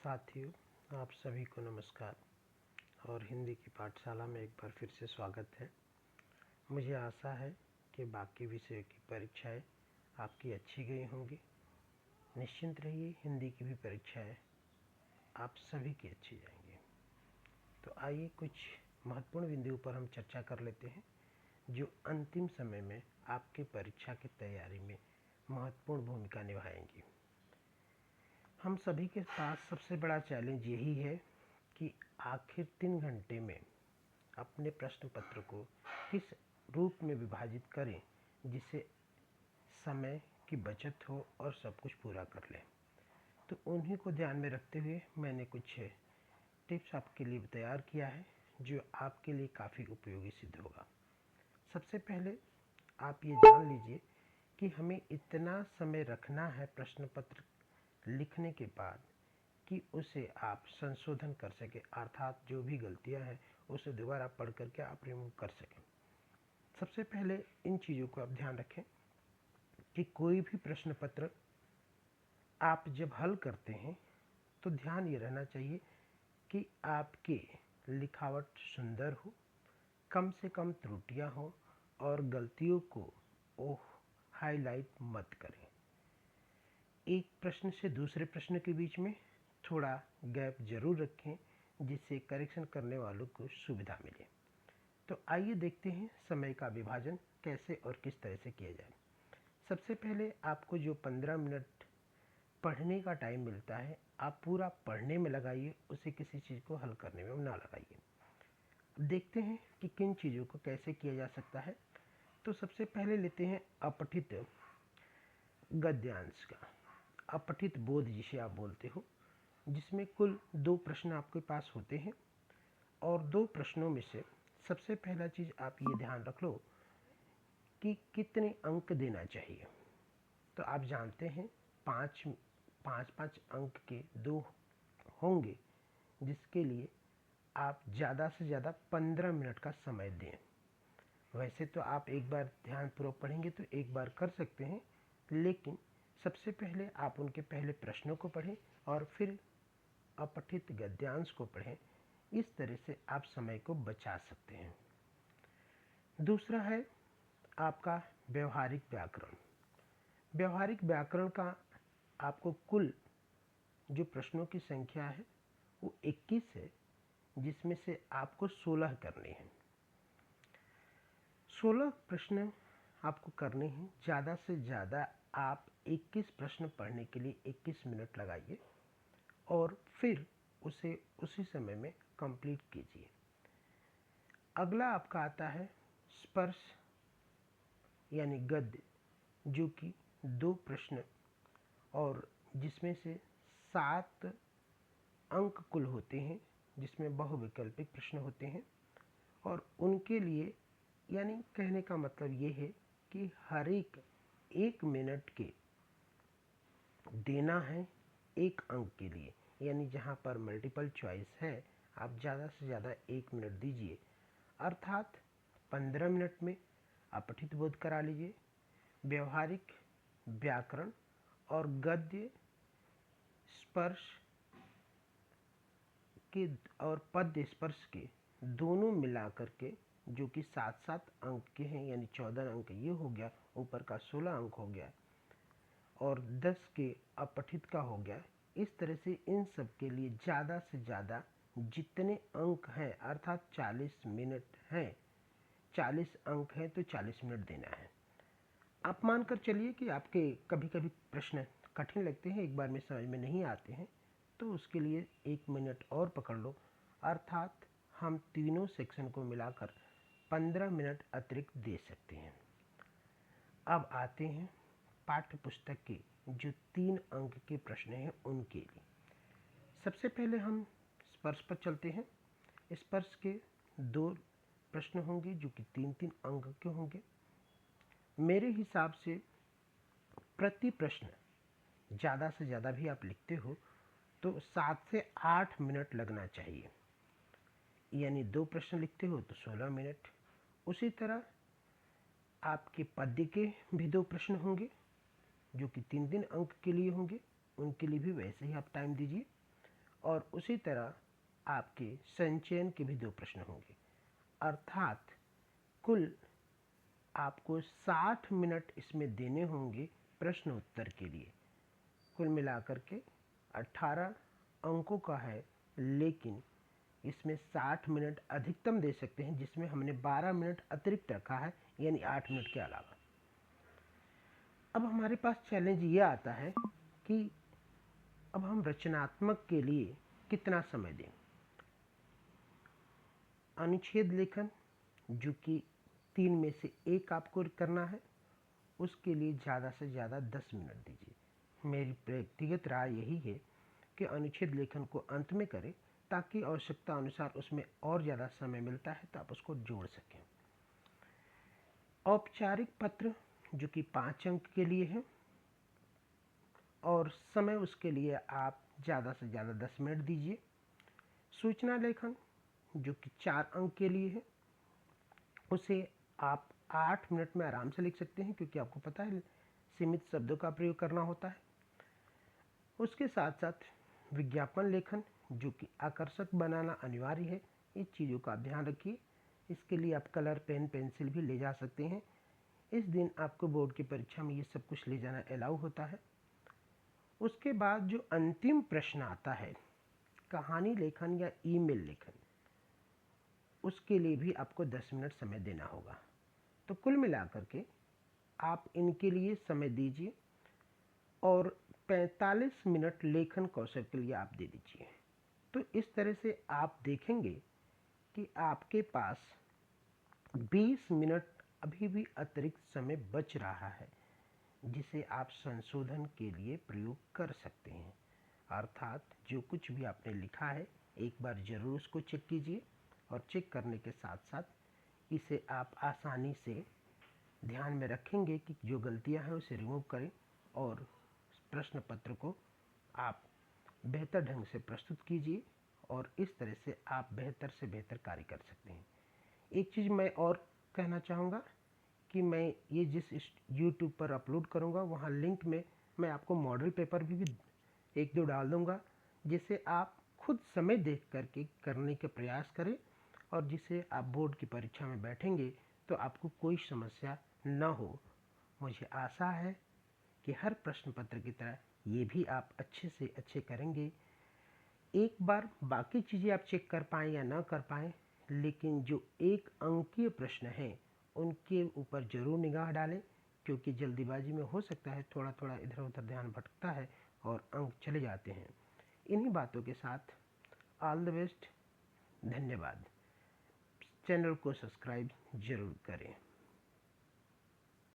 साथियों, आप सभी को नमस्कार और हिंदी की पाठशाला में एक बार फिर से स्वागत है। मुझे आशा है कि बाकी विषयों की परीक्षाएं आपकी अच्छी गई होंगी। निश्चिंत रहिए, हिंदी की भी परीक्षाएं आप सभी की अच्छी जाएंगी। तो आइए कुछ महत्वपूर्ण बिंदुओं पर हम चर्चा कर लेते हैं जो अंतिम समय में आपके परीक्षा की तैयारी में महत्वपूर्ण भूमिका निभाएंगी। हम सभी के पास सबसे बड़ा चैलेंज यही है कि आखिर 3 घंटे में अपने प्रश्न पत्र को किस रूप में विभाजित करें जिससे समय की बचत हो और सब कुछ पूरा कर लें। तो उन्हीं को ध्यान में रखते हुए मैंने कुछ टिप्स आपके लिए तैयार किया है जो आपके लिए काफ़ी उपयोगी सिद्ध होगा। सबसे पहले आप ये जान लीजिए कि हमें इतना समय रखना है प्रश्न पत्र लिखने के बाद कि उसे आप संशोधन कर सकें, अर्थात जो भी गलतियां हैं उसे दोबारा पढ़ करके आप रिमूव कर सकें। सबसे पहले इन चीज़ों को आप ध्यान रखें कि कोई भी प्रश्न पत्र आप जब हल करते हैं तो ध्यान ये रहना चाहिए कि आपकी लिखावट सुंदर हो, कम से कम त्रुटियां हो और गलतियों को हाईलाइट मत करें। एक प्रश्न से दूसरे प्रश्न के बीच में थोड़ा गैप जरूर रखें जिससे करेक्शन करने वालों को सुविधा मिले। तो आइए देखते हैं समय का विभाजन कैसे और किस तरह से किया जाए। सबसे पहले आपको जो 15 मिनट पढ़ने का टाइम मिलता है आप पूरा पढ़ने में लगाइए, उसे किसी चीज़ को हल करने में ना लगाइए। अब देखते हैं कि किन चीज़ों को कैसे किया जा सकता है। तो सबसे पहले लेते हैं अपठित गद्यांश का, अपठित बोध जिसे आप बोलते हो, जिसमें कुल 2 प्रश्न आपके पास होते हैं और 2 प्रश्नों में से सबसे पहला चीज़ आप ये ध्यान रख लो कि कितने अंक देना चाहिए। तो आप जानते हैं 5 अंक के 2 होंगे जिसके लिए आप ज़्यादा से ज़्यादा 15 मिनट का समय दें। वैसे तो आप एक बार ध्यानपूर्वक पढ़ेंगे तो एक बार कर सकते हैं, लेकिन सबसे पहले आप उनके पहले प्रश्नों को पढ़ें और फिर अपठित गद्यांश को पढ़ें। इस तरह से आप समय को बचा सकते हैं। दूसरा है आपका व्यवहारिक व्याकरण। व्यवहारिक व्याकरण का आपको कुल जो प्रश्नों की संख्या है वो 21 है, जिसमें से आपको 16 करने हैं। 16 प्रश्न आपको करने हैं। ज़्यादा से ज़्यादा आप 21 प्रश्न पढ़ने के लिए 21 मिनट लगाइए और फिर उसे उसी समय में कंप्लीट कीजिए। अगला आपका आता है स्पर्श यानी गद्य, जो कि 2 प्रश्न और जिसमें से 7 अंक कुल होते हैं, जिसमें बहुविकल्पिक प्रश्न होते हैं और उनके लिए यानी कहने का मतलब ये है कि हर एक मिनट के देना है 1 अंक के लिए, यानी जहाँ पर मल्टीपल चॉइस है आप ज़्यादा से ज़्यादा 1 मिनट दीजिए, अर्थात 15 मिनट में अपठित बोध करा लीजिए। व्यवहारिक व्याकरण और गद्य स्पर्श के और पद्य स्पर्श के दोनों मिलाकर के जो कि 7-7 अंक के हैं, यानी 14 अंक ये हो गया, ऊपर का 16 अंक हो गया और 10 के अपठित का हो गया। इस तरह से इन सब के लिए ज़्यादा से ज़्यादा जितने अंक हैं, अर्थात 40 मिनट हैं, 40 अंक हैं तो 40 मिनट देना है। आप मानकर चलिए कि आपके कभी कभी प्रश्न कठिन लगते हैं, एक बार में समझ में नहीं आते हैं, तो उसके लिए 1 मिनट और पकड़ लो, अर्थात हम तीनों सेक्शन को मिलाकर 15 मिनट अतिरिक्त दे सकते हैं। अब आते हैं पाठ्य पुस्तक के जो 3 अंक के प्रश्न हैं उनके लिए। सबसे पहले हम स्पर्श पर चलते हैं। स्पर्श के 2 प्रश्न होंगे जो कि 3-3 अंक के होंगे। मेरे हिसाब से प्रति प्रश्न ज़्यादा से ज़्यादा भी आप लिखते हो तो 7 से 8 मिनट लगना चाहिए, यानी 2 प्रश्न लिखते हो तो 16 मिनट। उसी तरह आपके पद्य के भी 2 प्रश्न होंगे जो कि 3-3 अंक के लिए होंगे, उनके लिए भी वैसे ही आप टाइम दीजिए और उसी तरह आपके संचयन के भी 2 प्रश्न होंगे। अर्थात कुल आपको 60 मिनट इसमें देने होंगे प्रश्न उत्तर के लिए। कुल मिलाकर के 18 अंकों का है, लेकिन इसमें 60 मिनट अधिकतम दे सकते हैं, जिसमें हमने 12 मिनट अतिरिक्त रखा है, यानी 8 मिनट के अलावा। अब हमारे पास चैलेंज ये आता है कि अब हम रचनात्मक के लिए कितना समय दें। अनुच्छेद लेखन, जो कि 3 में से 1 आपको करना है, उसके लिए ज़्यादा से ज़्यादा 10 मिनट दीजिए। मेरी व्यक्तिगत राय यही है कि अनुच्छेद लेखन को अंत में करें, ताकि आवश्यकता अनुसार उसमें और ज़्यादा समय मिलता है तो आप उसको जोड़ सकें। औपचारिक पत्र, जो कि 5 अंक के लिए है, और समय उसके लिए आप ज़्यादा से ज़्यादा 10 मिनट दीजिए। सूचना लेखन, जो कि 4 अंक के लिए है, उसे आप 8 मिनट में आराम से लिख सकते हैं, क्योंकि आपको पता है सीमित शब्दों का प्रयोग करना होता है। उसके साथ साथ विज्ञापन लेखन, जो कि आकर्षक बनाना अनिवार्य है, इस चीज़ों का ध्यान रखिए। इसके लिए आप कलर पेन पेंसिल भी ले जा सकते हैं। इस दिन आपको बोर्ड की परीक्षा में ये सब कुछ ले जाना अलाउ होता है। उसके बाद जो अंतिम प्रश्न आता है, कहानी लेखन या ईमेल लेखन, उसके लिए भी आपको 10 मिनट समय देना होगा। तो कुल मिलाकर के आप इनके लिए समय दीजिए और 45 मिनट लेखन कौशल के लिए आप दे दीजिए। तो इस तरह से आप देखेंगे कि आपके पास 20 मिनट अभी भी अतिरिक्त समय बच रहा है, जिसे आप संशोधन के लिए प्रयोग कर सकते हैं। अर्थात जो कुछ भी आपने लिखा है, एक बार ज़रूर उसको चेक कीजिए, और चेक करने के साथ साथ इसे आप आसानी से ध्यान में रखेंगे कि जो गलतियां हैं उसे रिमूव करें, और प्रश्न पत्र को आप बेहतर ढंग से प्रस्तुत कीजिए, और इस तरह से आप बेहतर से बेहतर कार्य कर सकते हैं। एक चीज़ मैं और कहना चाहूँगा कि मैं ये जिस YouTube पर अपलोड करूँगा, वहाँ लिंक में मैं आपको मॉडल पेपर भी 1-2 डाल दूँगा, जिसे आप खुद समय देख करके करने के प्रयास करें, और जिसे आप बोर्ड की परीक्षा में बैठेंगे तो आपको कोई समस्या न हो। मुझे आशा है कि हर प्रश्न पत्र की तरह ये भी आप अच्छे से अच्छे करेंगे। एक बार बाकी चीज़ें आप चेक कर पाएँ या ना कर पाएँ, लेकिन जो 1 अंकीय प्रश्न हैं उनके ऊपर ज़रूर निगाह डालें, क्योंकि जल्दीबाजी में हो सकता है थोड़ा थोड़ा इधर उधर ध्यान भटकता है और अंक चले जाते हैं। इन्हीं बातों के साथ ऑल द बेस्ट। धन्यवाद। चैनल को सब्सक्राइब ज़रूर करें।